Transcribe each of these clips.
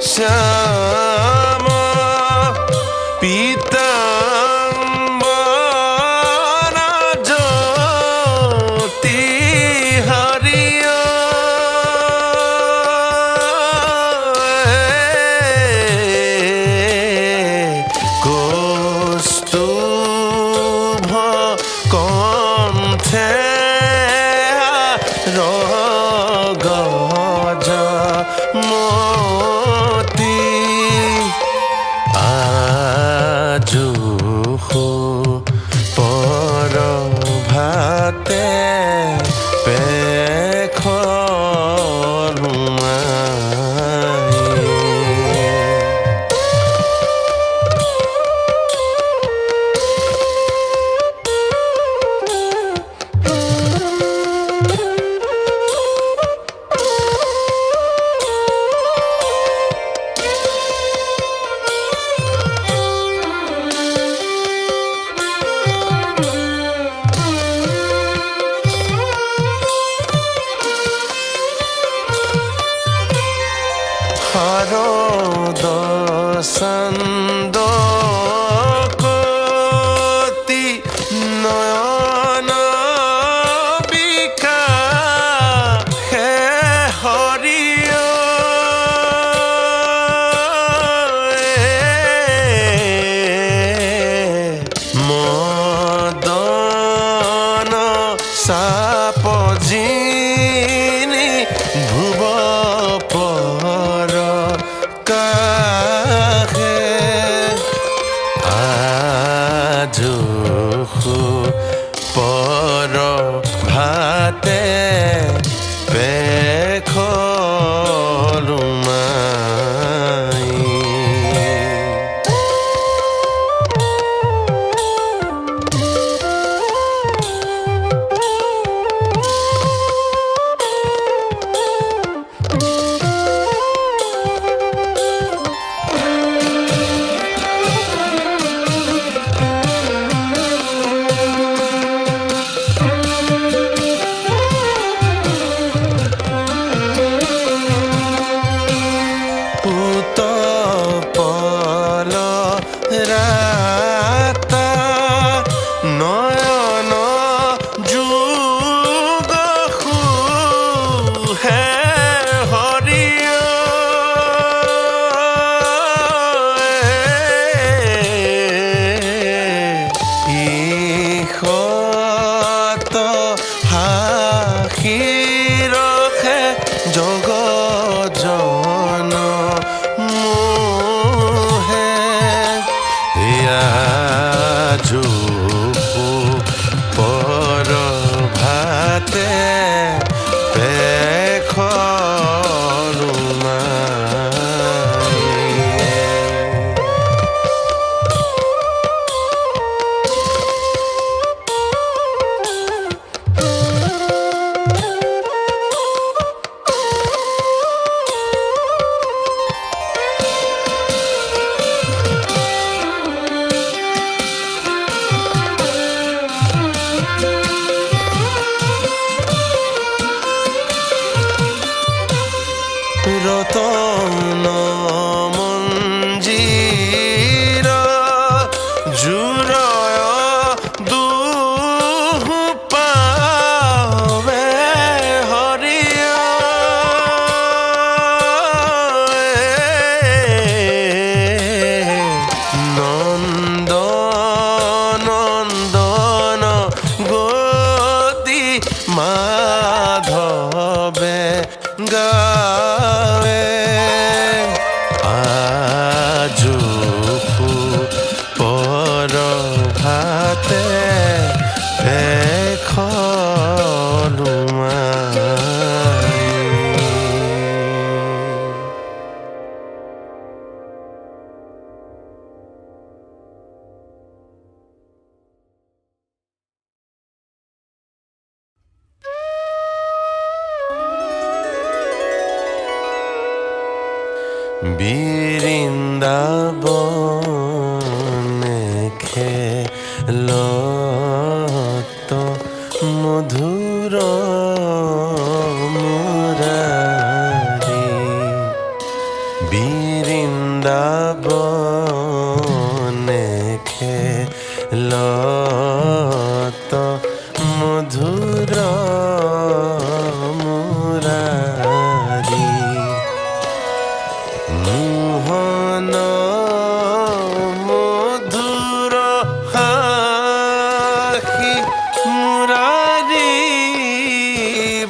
শ্যাম পীতাম্বরা জ্যোতি হরিয় কৌস্তুভ কণ্ঠে রগজ মতি আজুহু পর ভাতে দশন্দ কোটি নয়ন বিকা হে হরিয় মদন সাপজিনি ভুব পর কাহে আজুহু পর ভাতে পেখলুমাই রাতা নয়ন যুগহু হে হরিয় ইহত হাসি ৰখে জগজন আজুহু পর ভাতে পেখলুমাই রতন মঞ্জির জুরয় দুহু পাবে হরিয় নন্দ নন্দন গতি মাধবে গাবে আজুহু পর ভাতে পেখলুমাই বৃন্দাবনে খেলত মধুর মুরারি বৃন্দাবনে খেলত মধুর মুরারি মোহন মধুর হাসি মুরারি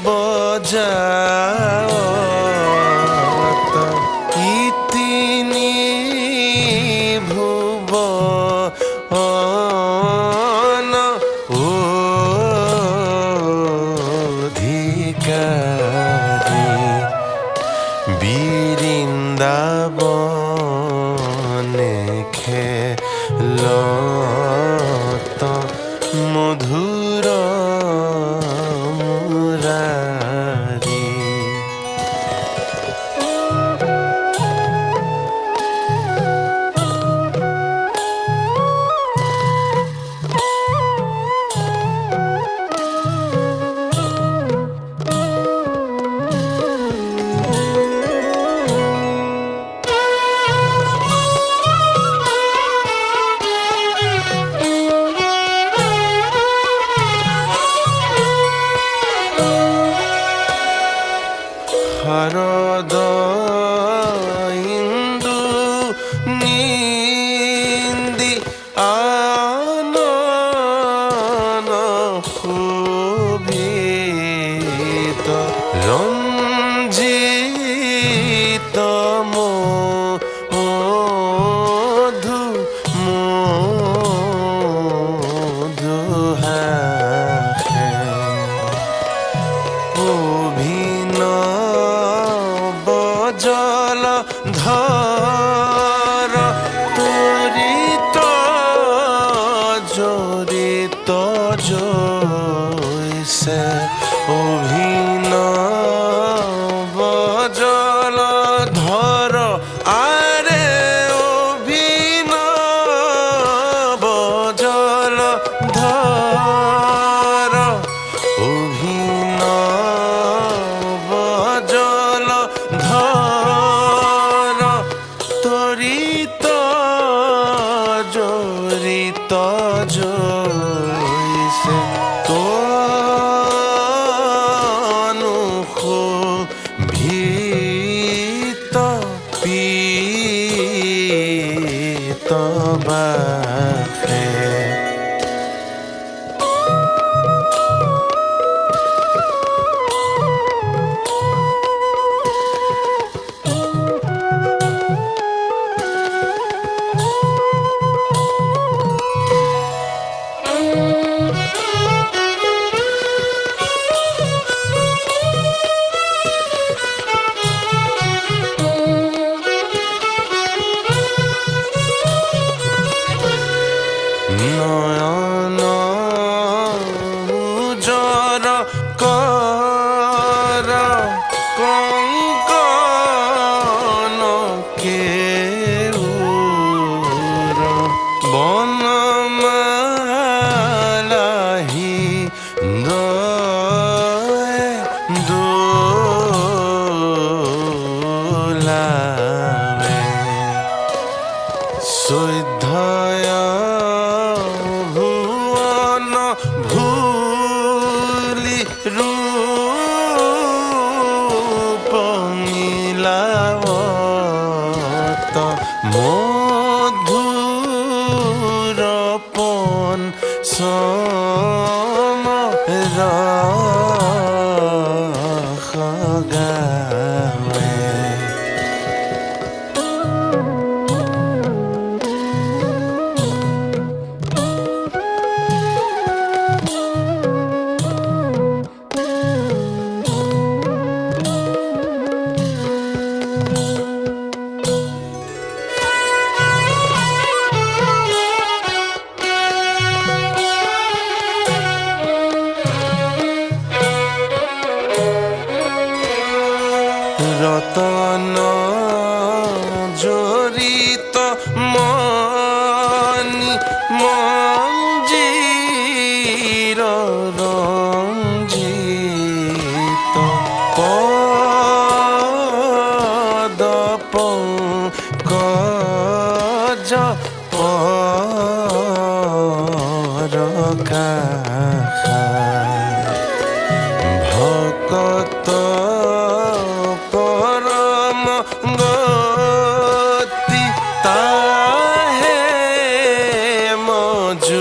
বজাও ইতিনি ভুবন অধিকারী বৃন্দাবনে খেলত মধুর মুরারি হরদ ইন্দু নিন্দি আনন শোভিত রঞ্জিত মধু মধুহাসে অভিনব জল ধর তরিত জড়িত জৈসে অভিনব জল ধর আরে অভিনব জল ধর অভিনব জল ধর তরিত জড়িত জৈসে ভীত পীত বাখে নয়ন উজর কর কঙ্কন কেউর বনমালাহি দোলাবে সৈধ্যয় ভুবন ভুলি রূপ মিলাবত মধুর পন সম রখ গাবে রতন জড়িত মনি মঞ্জির রঞ্জিত পদ আজ পরকাখা ভকত পরম গতি তাহে মজুকমতি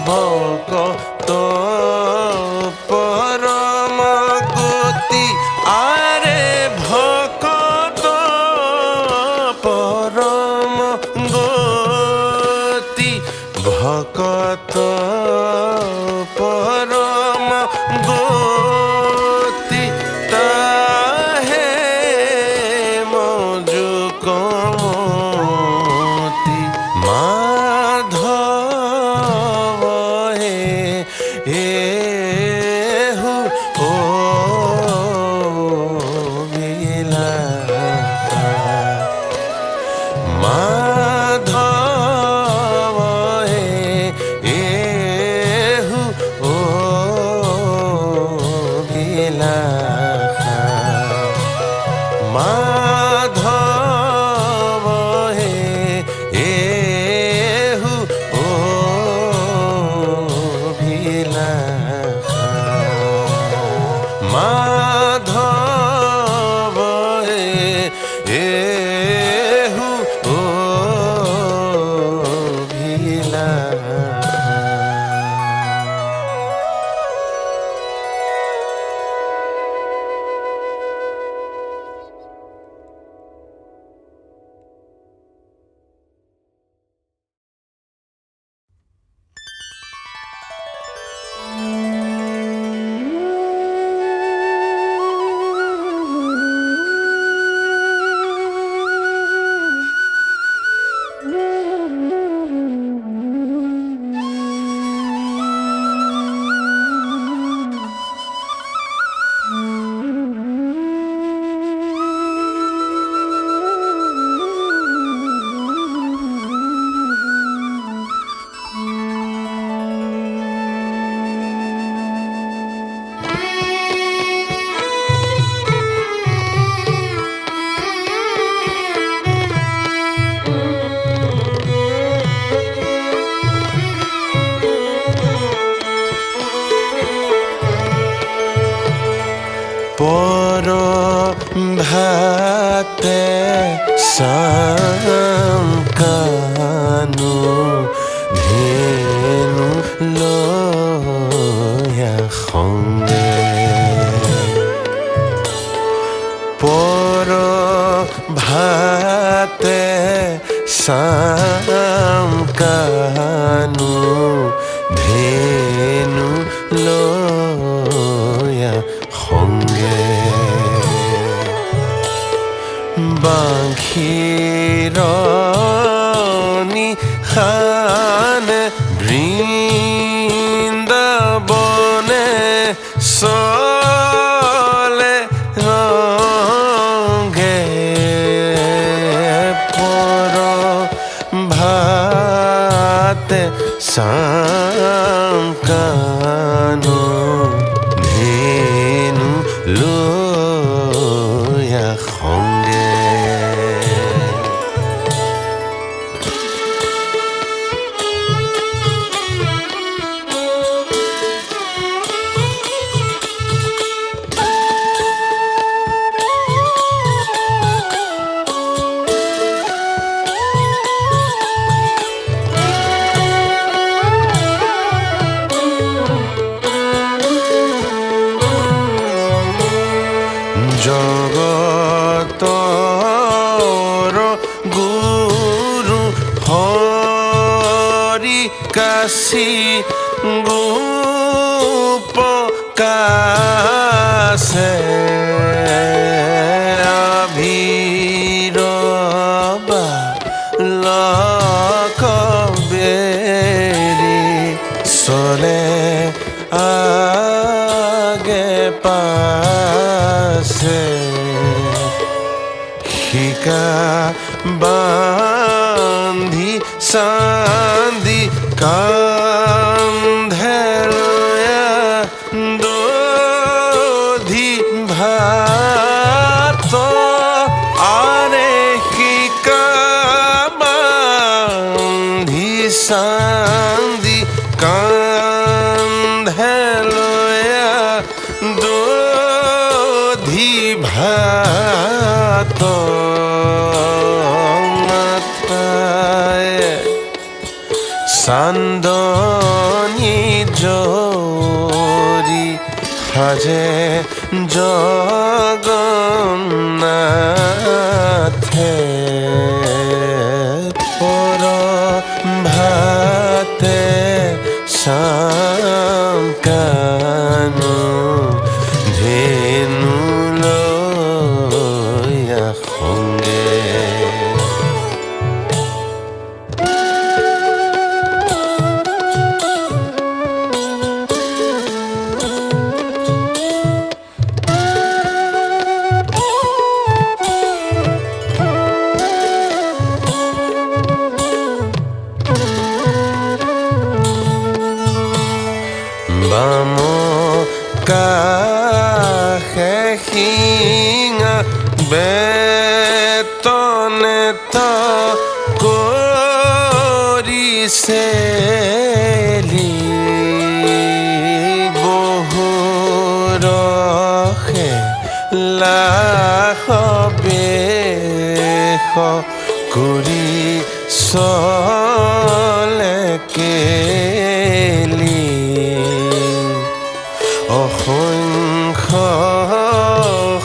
ভকত পরম গতি আরে ভকত পরম গতি ভকত পরম গতি তাহে মজুকমতি মাধব এহু ও বিলাসা মাধব এহু ও বিলাসা মাধব এহু ও বিলাসা মাধব এহু ও বিলাসা পর ভাতে সামকানু ধেনু লয়া সঙ্গে পর ভাতে সামকানু ধেনু লয়া সঙ্গে বাঁশিৰণী খান বৃন্দাবনে চলে ৰংগে পৰ ভাতে সামকানু ধেনু লয়া সঙ্গে জগতৰ গুৰু হৰি কাশী গোপকাছে আভিৰবা লকবেৰী চলে আগে পাছে শিকা বান্ধি চান্দি কান্ধে দধি ভাত আরে তো মাথায় চান্দনী জৰি সাজে জগন্নাথে ভাতে কানো ধেনু লয়া সঙ্গে বাম কাষে শিঙা বেতনে কৰিছে বহু ৰসে লাখ বেশ কৰি চলে কেলি অসংখ্য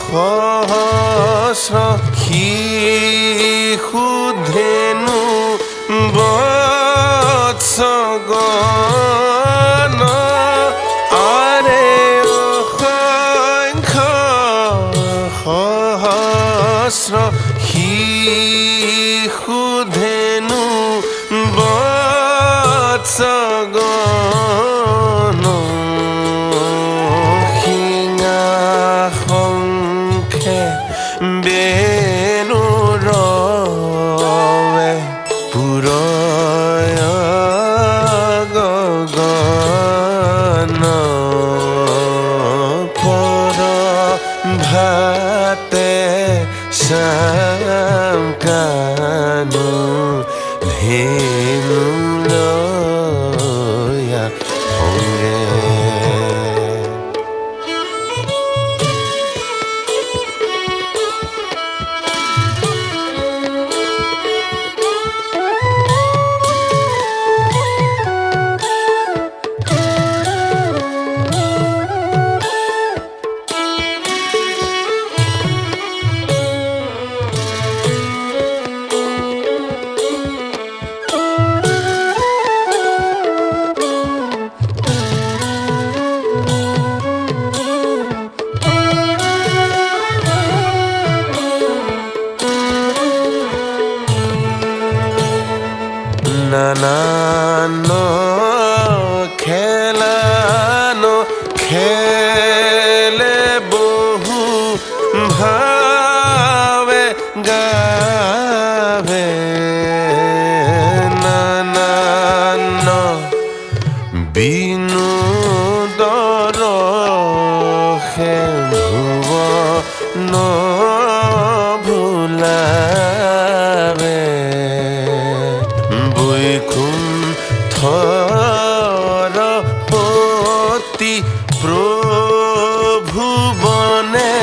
সহস্ৰ শিশু ধেনু বৎসগণ আৰে অসংখ্য সহস্ৰ শিশু ধেনু বৎসগণ বেনু ৰৱে পুৰয় গগন পৰ ভাতে কানো ধেনু লয়া সঙ্গে নানান খেলানো খেলে বহু ভাবে গাবে নানান বিনোদৰ ভুৱন ভুলাবে বৈকুণ্ঠৰ পতি প্ৰভু বনে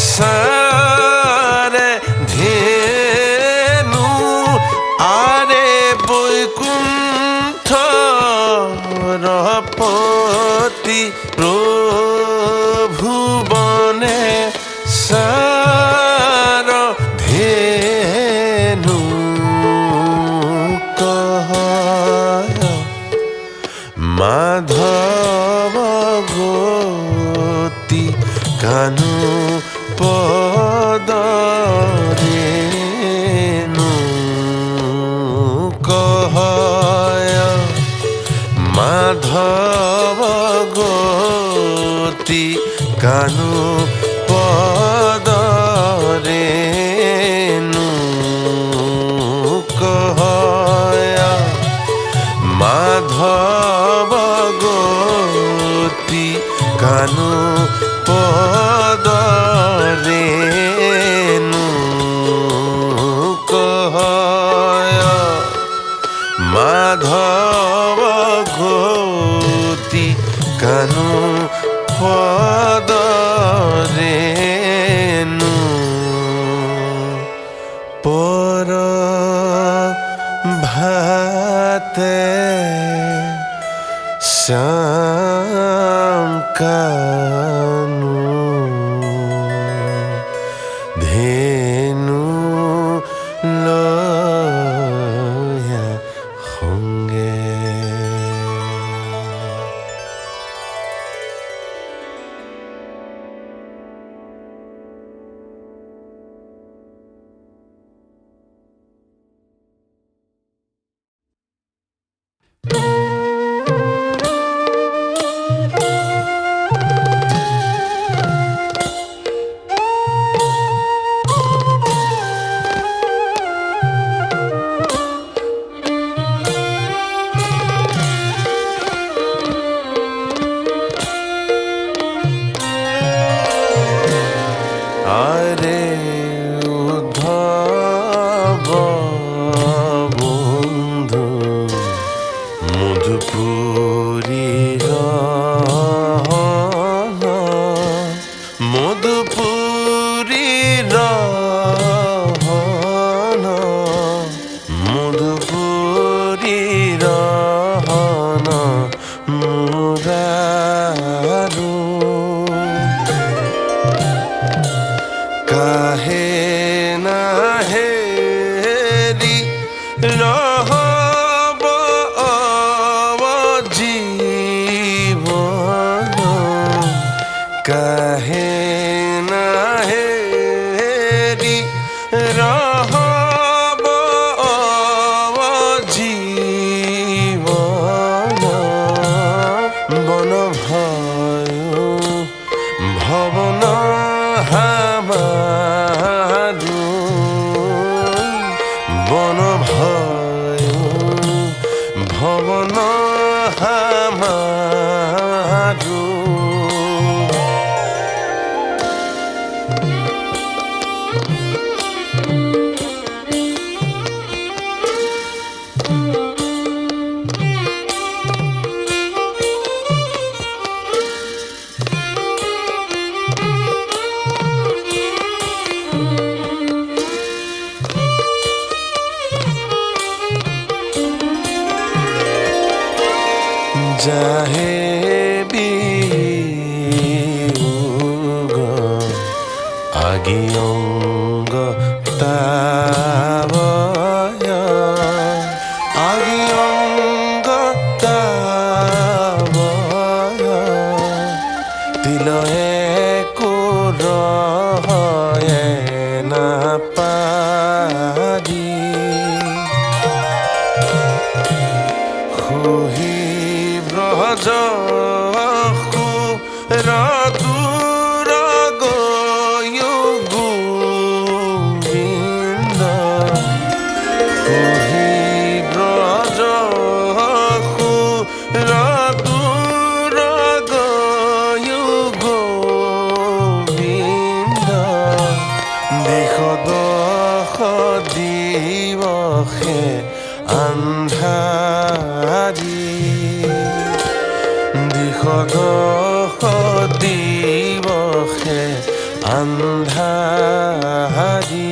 সাৰে ধেনু আৰে বৈকুণ্ঠৰ পতি প্ৰভু বনে সাৰ ধেনু মাধৱ গতি কানু পদৰেণু কহয় মাধৱ গতি কানু পদৰেণু কহয় মাধৱ গতি কানু পদৰেণু কহয় মাধৱ গতি কানু পদৰেণু राते श्याम कानू धेनु लोया होंगे। আরে উদ্ধব বন্ধু মধুপুরীর মধুপুরীর মধুপুরীর মুরারু কাহে না হেরি রহব জীবন কাহে না হেরি রহব জীবন বন ভয় ভবন হামারু বন ভয় ভবন হামারু যাহে বিয়োগ আগি অঙ্গ তাবয় আগি অঙ্গ তাবয় তিলয়ে কুরহয়ে না পারি খুহি ব্রজ রাতুর গয়ু গোবিন্দ খুহি ব্রজ রাতুর গয়ু গোবিন্দ দিশ দশ দিবসে আন্ধারি দিশ দশ দিবসে আন্ধারি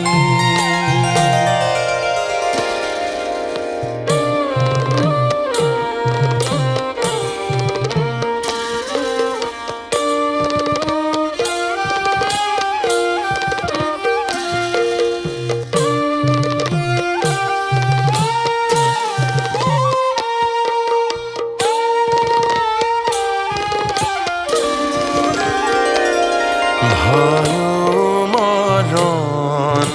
ভয় মরণ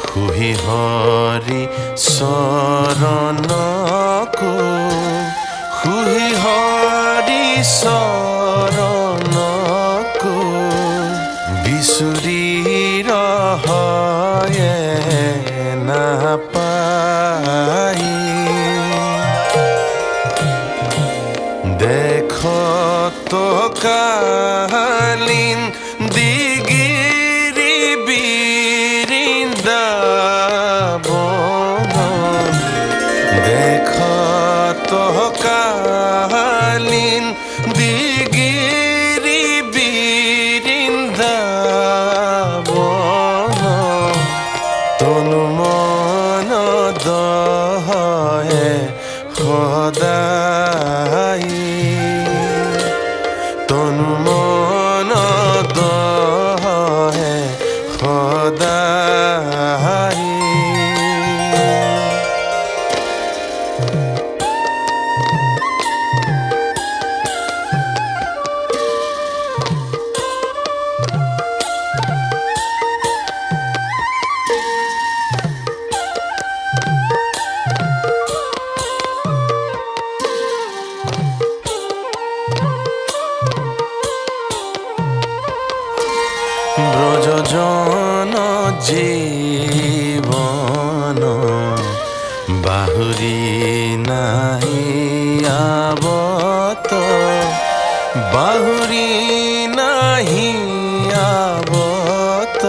খুহি হৰি শৰণকো খুহি হৰি শৰণকো বিচুৰি ৰহয়ে নাপাই দেখত কালীন দিগিরি বৃন্দাবন দেখত কালীন দিগিরি বৃন্দাবন ব্রজজন জীবন বাহুরি নাহি আবত বাহুরি নাহি আবত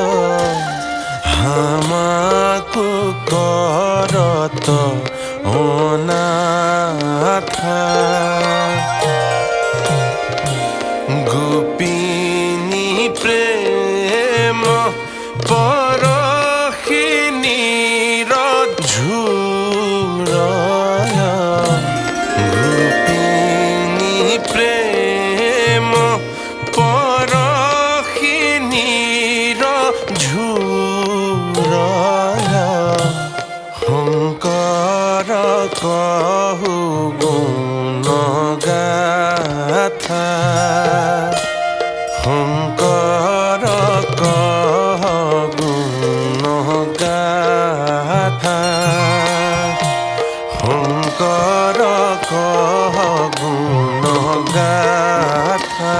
হামাকু করত অনাথা গোপিনী প্রেম পরখিনীর ঝুরয় গোপিনী প্রেম পরখিনীর ঝুরয় শংকৰ কহু গুণ গাথা শংকৰ কহ গুণ গাথা শংকৰ কহ গুণ গাথা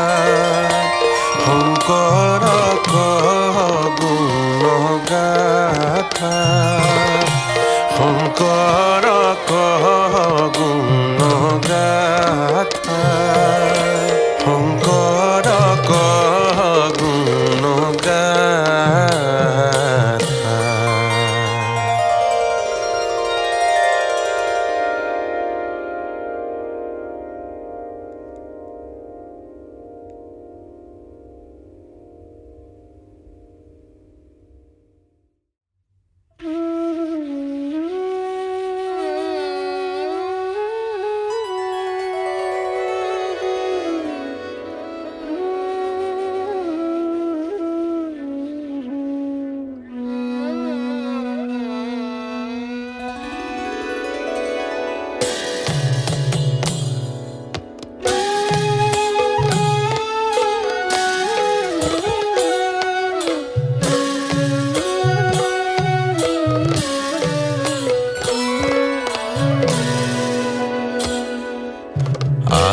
শংকৰ কহ গুণ গাথা শংকৰ কহ গুণ গাথা শংকৰ কহ গুণ গাথা।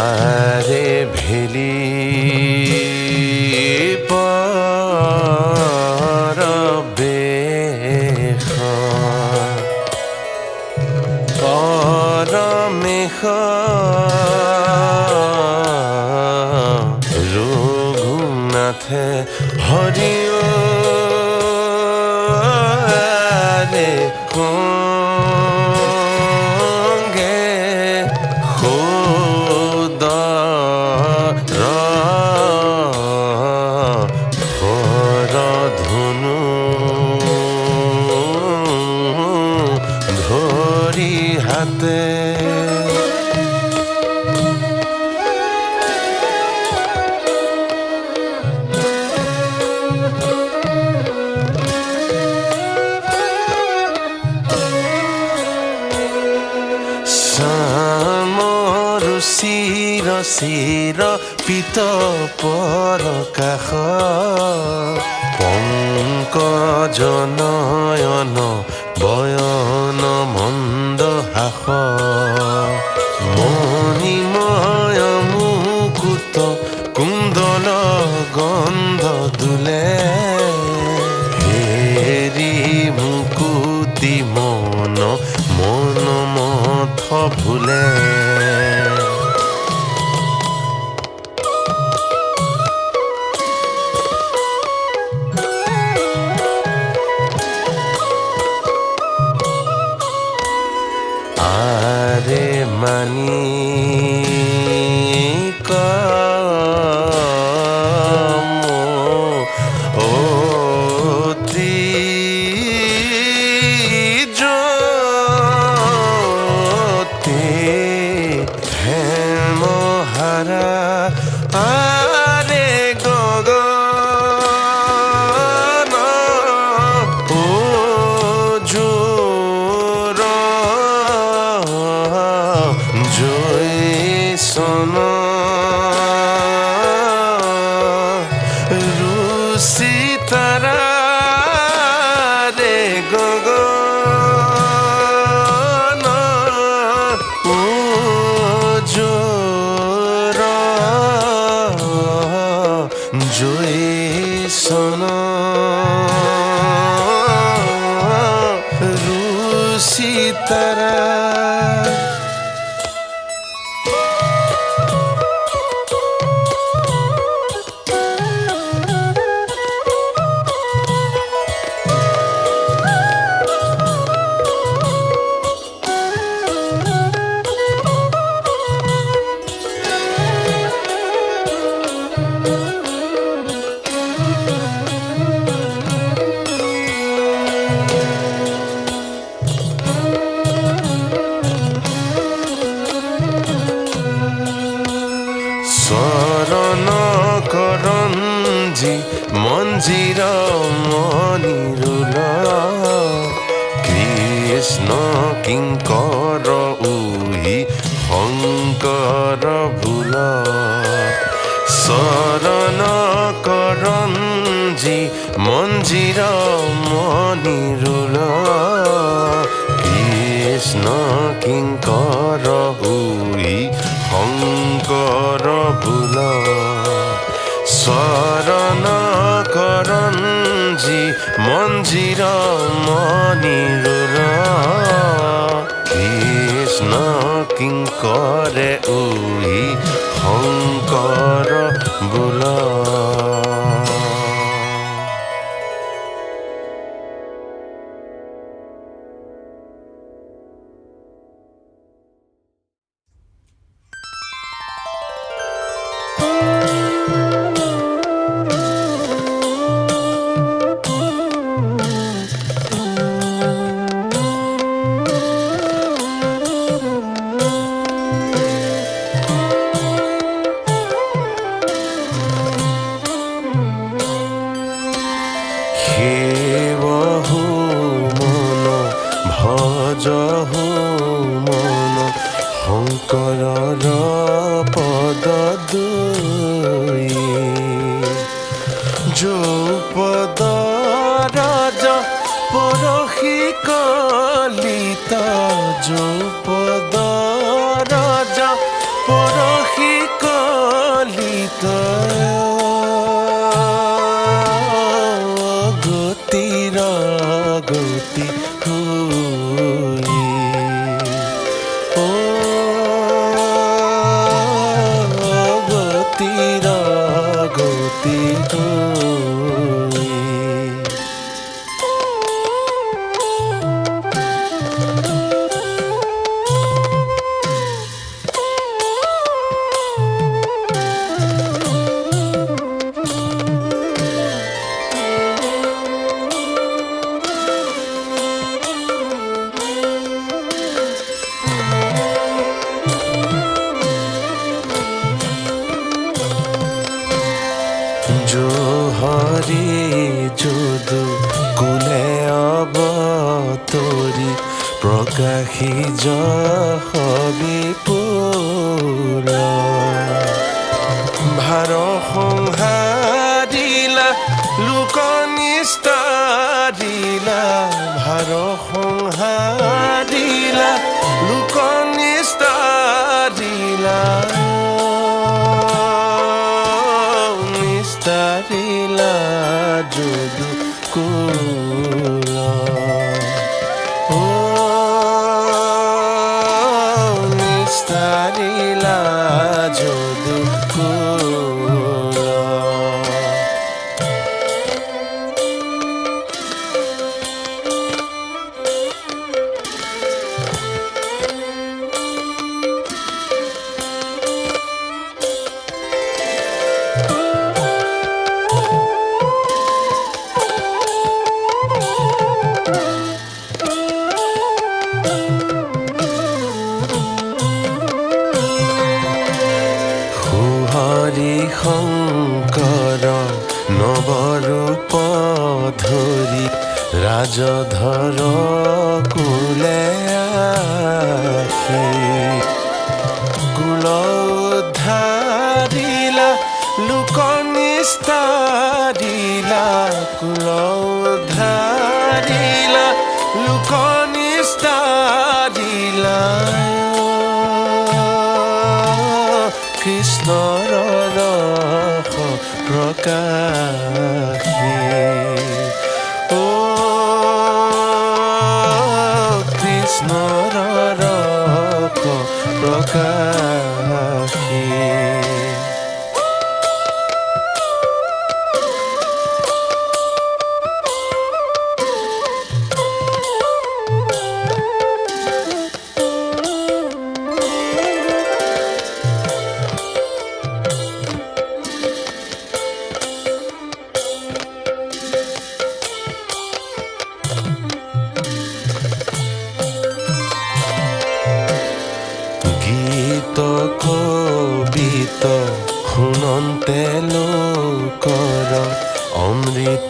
আরে ভেলি পরবেশ পরমেশ রঘুনাথে হরিও রে কঙ্গে ধনু ধরি হাতে শ্যামৰু চিৰ চিৰ পিত পৰকাশ পংকজ নয়ন বয়ন মন্দহাস মণিময় মুকুট কুণ্ডল গন্ধ দুলে হেৰি মুকুতি মন মন মথ ভুলে আরে মানি আরে গগন ও জোর জয়সন রুচি তারা রে গগন ও জোর জয়সন रूसी तारा শরণ করঞ্জি মঞ্জির মনিরুল কৃষ্ণ কিঙ্কর উহি শঙ্কৰ ভুল শরণ করঞ্জি মঞ্জির মনিরুল কৃষ্ণ কিঙ্কর উহি শঙ্কৰ ভুল শরণ করঞ্জি মঞ্জির মনিরুল কৃষ্ণ কিঙ্কৰে উহি শঙ্কৰ ভুল সেৱহো মন ভজহো মন শঙ্কৰৰ পদ দুই যৌপদ ৰজ পৰশি কলিতা যৌপদ ৰজ পৰশি কলিতা গতি হুই ও গতির গতি হুই হরি যদু কুলে অবতরি প্ৰকাশী যশবি পুৰ ভাৰ সংহাৰিলা লোক নিস্তাৰিলা ভাৰ সংহাৰিলা লোক নিস্তাৰিলা নিস্তাৰিলা যদু কুল ও নিস্তাৰিলা যদু কুল শঙ্কৰ নৱৰূপ ধৰি ৰাজধৰ কুলে আহি কুল উদ্ধাৰিলা লোক নিস্তাৰিলা কুল উদ্ধাৰিলা লোক নিস্তাৰিলা কৃষ্ণৰ ৰস প্ৰকাশী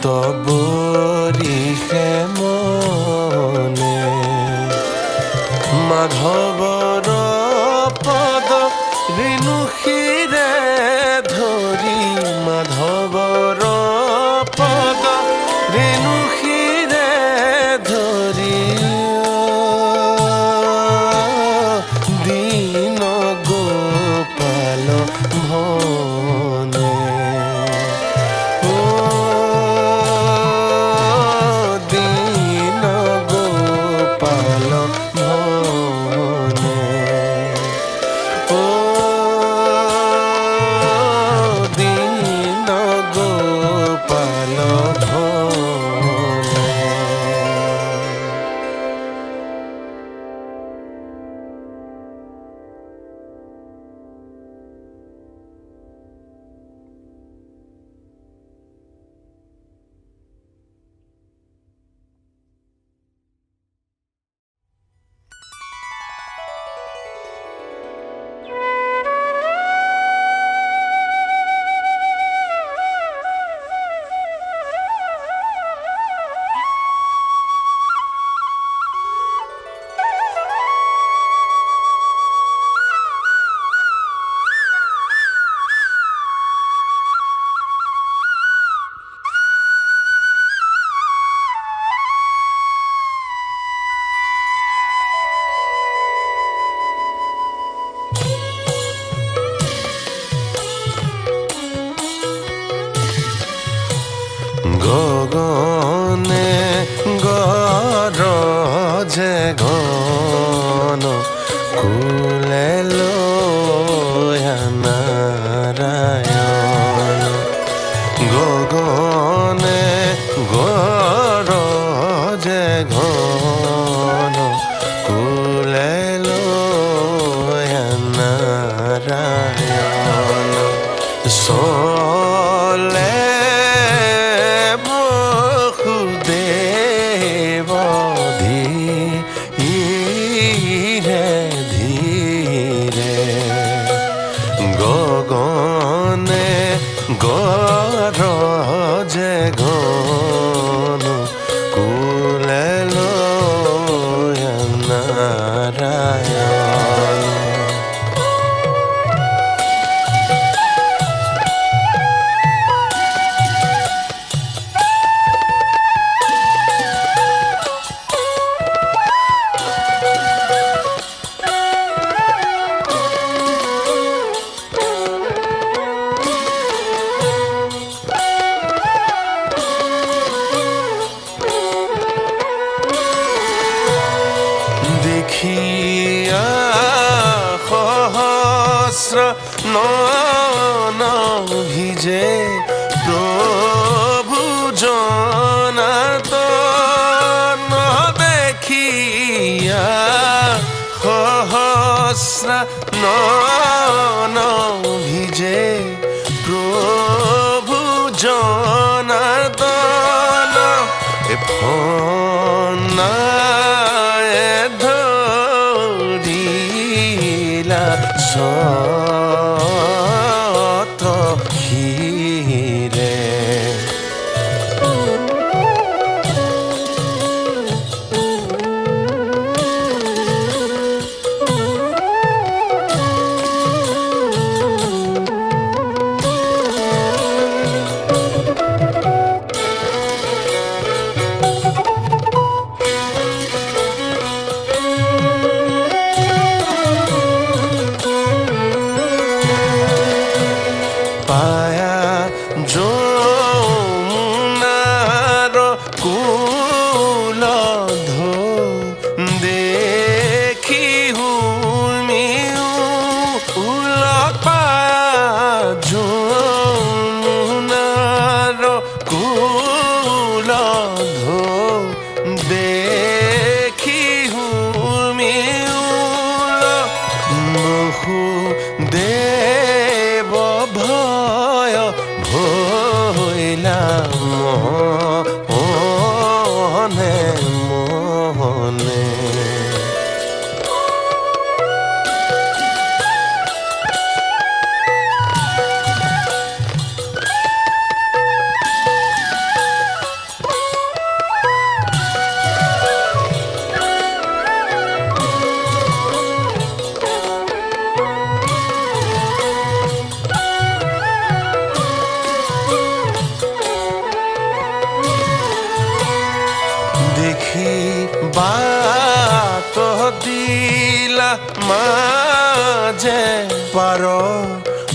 তবৰিষে মনে মাধৱৰ পদ ৰেণুশিৰে ধৰি মাধৱৰ পদ ৰেণুশিৰে ধৰি দীন গোপাল ভনে দীন গোপাল ভনে দীন গোপাল ভনে। গগনে গৰজে ঘন কুলে লয়া নাৰায়ণ গগনে গৰজে ঘন কুলে লয়া নাৰায়ণ চলে গগনে গৰজে ঘন কুলে লয়া নাৰায়ণ দেখিয়া সহস্র নয়ন ভিজে প্রভু জনার্দন দেখিয়া সহস্র নয়ন ভিজে প্রভু জনার্দন ফনায়ে ধৰিলা সত ক্ষীৰে পায়া যমুনাৰ কুল দেখি হুমিও উল পায়া যমুনাৰ কুল দেখি হুমিও মহু দেৱ ভয় ভৈলা মনে মনে দেখি বাট দিলা মাঝে পার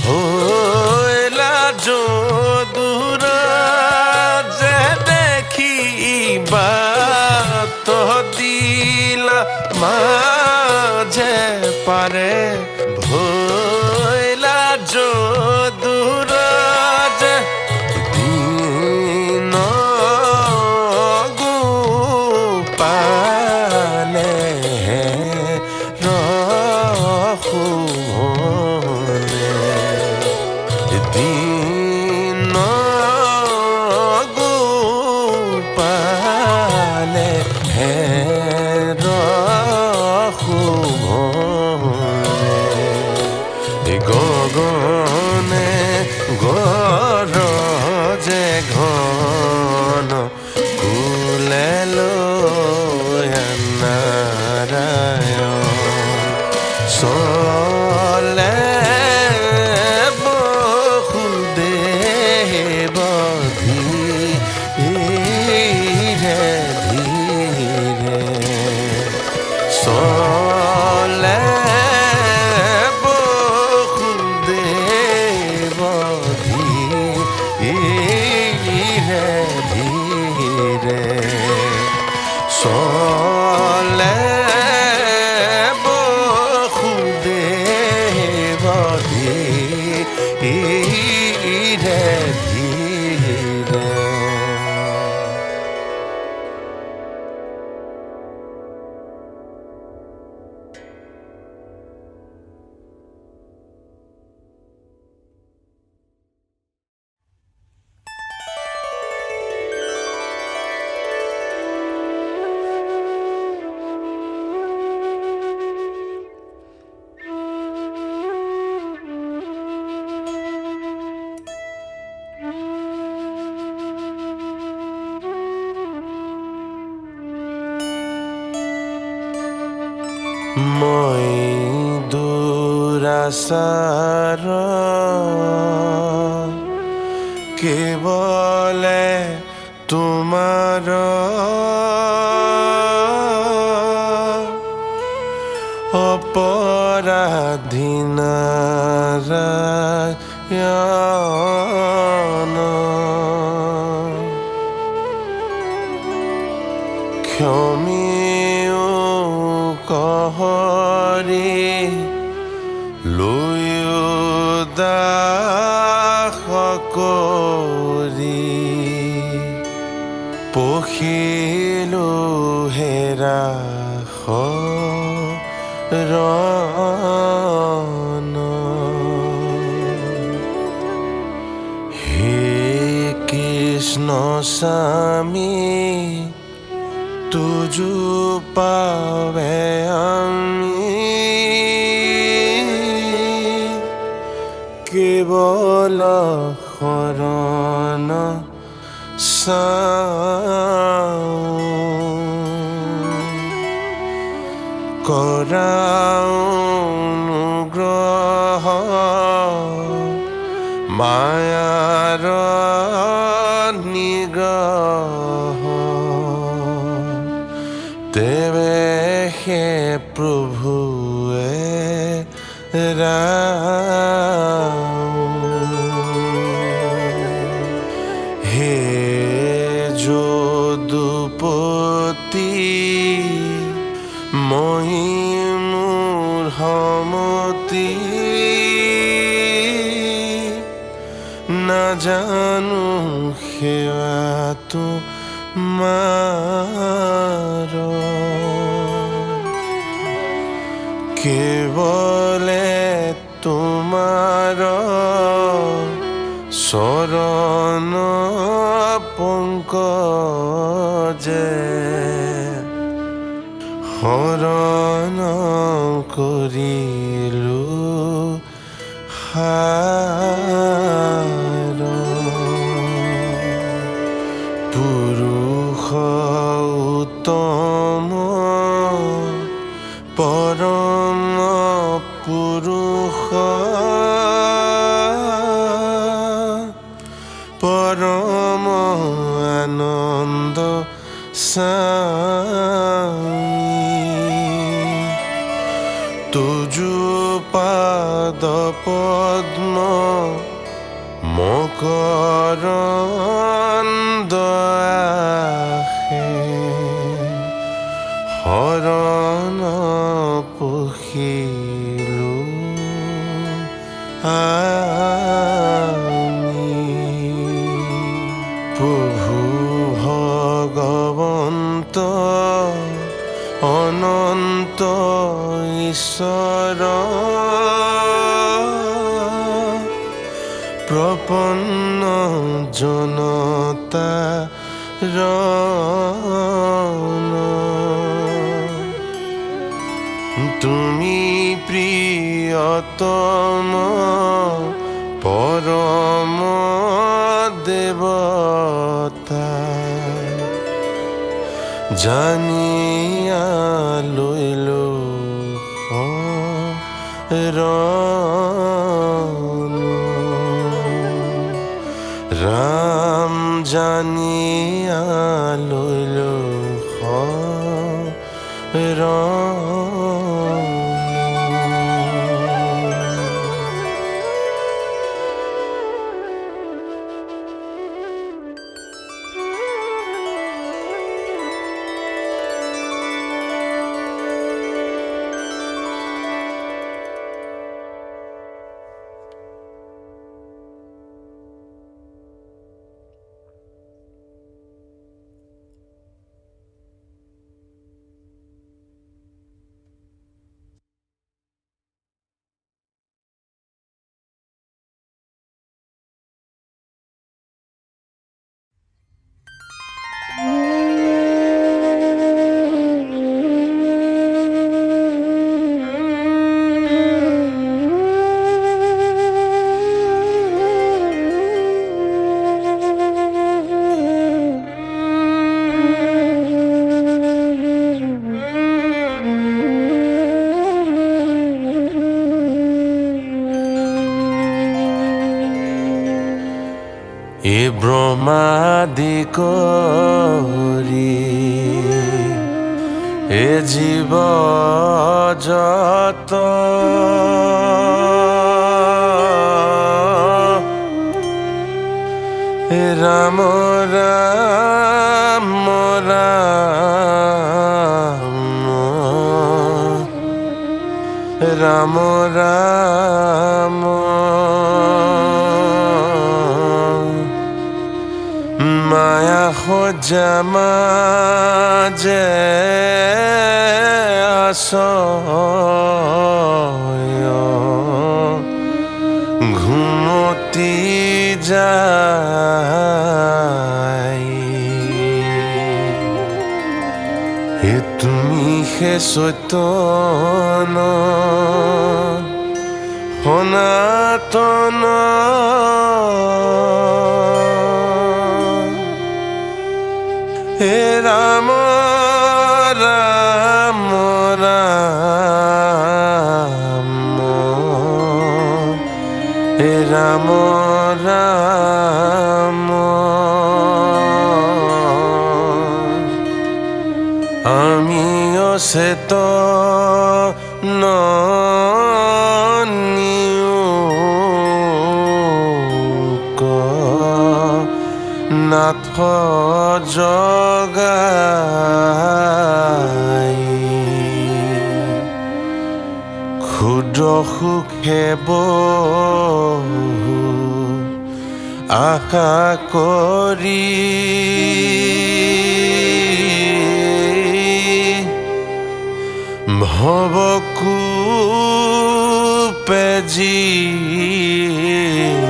হইলা যদুর যে দেখি বাট দিলা মাঝে পারে ভইলা যদুর যে দিন গোপালে রহুনে দিন গোপালে রহুনে গগনে গরজে ঘন কুলেলো নারায়ণ চলে বহুদেব ধীরে ধীরে চলে বহুদেব ধীরে ধীরে চলে বহুদেব ধীরে ধীরে মই দুরাসার কেবলে তোমার অপরাধী নারায়ণ ক্ষমিও কহরে লয়ো দাস কৰি পখিলো হেৰা শৰণ হে কৃষ্ণ স্বামী তুজু পাবে আমি কেবল শৰণ কৰাও অনুগ্ৰহ মায়াৰ নিগ্ৰহ তেবে হে প্ৰভুৱে হে যদুপতি মই মোৰ সমতি নাজানো সেৱাটো মাৰ কেৱলে তোমাৰ চৰণ পংকজে শৰণ কৰিলো হাৰ পুৰুষ উত্তম পৰম পুৰুষ পৰম আনন্দ সা পাদ পদ্ম মকরন্দ আহে হরণ পখিলো আমি প্রভু ভগবন্ত অনন্ত ঈশ্বর প্রপন্ন জনতা তুমি প্রিয়তম পরম দেবতা জানিয়া লইল রাম জানিয়া লইল এ ব্রহ্মাদি করি এ জীব যত এ রাম রাম রাম রাম রাম মায়া খোঁজা মাঝে আশয় ঘুমতি যায় হে তুমি হে সত্যন সনাতন হে রাম রাম রাম হে রাম রাম আমিও সে তো নাথ জগাই ক্ষুদ্র সুখে বহু আশা কৰি ভবকূপে জীৱ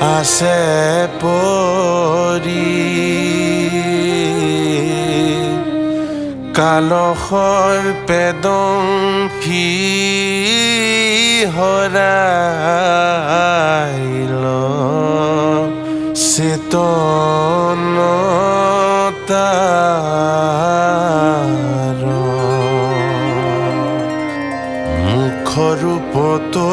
আছে পৰি কালসৰ্পে দংশি হৰাইল চেতনতাৰ মুখৰূপতো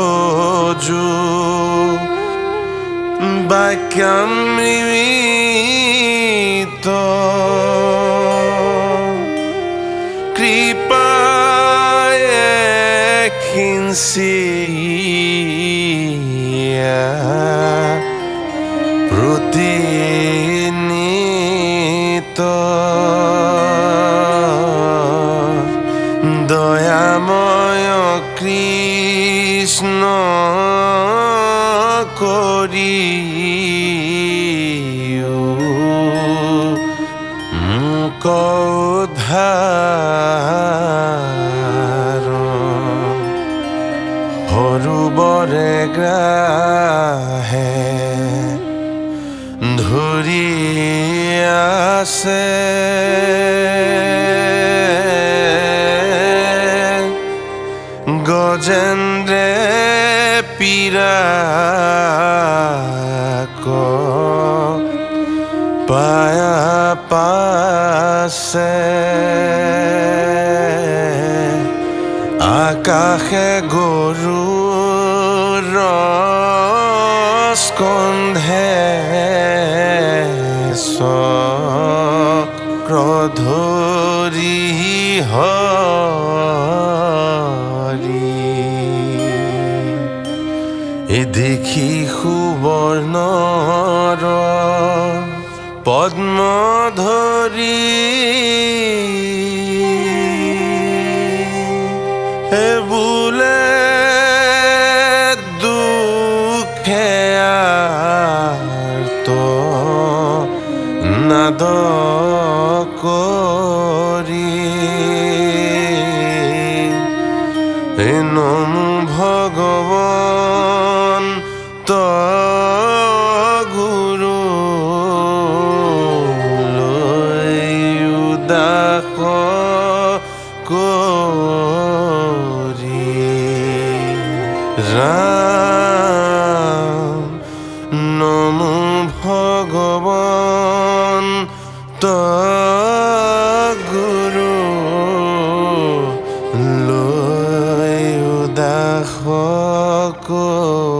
বাক্যামৃত কৃপায়ে চিয়া প্ৰতিনিত দয়াময় কৃষ্ণ কৰি উদ্ধাৰ সৰুবৰে গ্ৰাহে ধৰি আছে গজেন্দ্ৰে পিৰাক পায়া পাছে আকাশে গৰুৰ স্কন্ধে চক্ৰ ধৰি হৰি দেখি সুবৰ্ণৰ পদ্ম ধৰি বোলে দুখে আৰ্ত নাদ কৰি নমো ভগৱান গুৰু উদাস কৰি ৰাম নমো ভগৱান গুৰু লৈ উদাস কৰি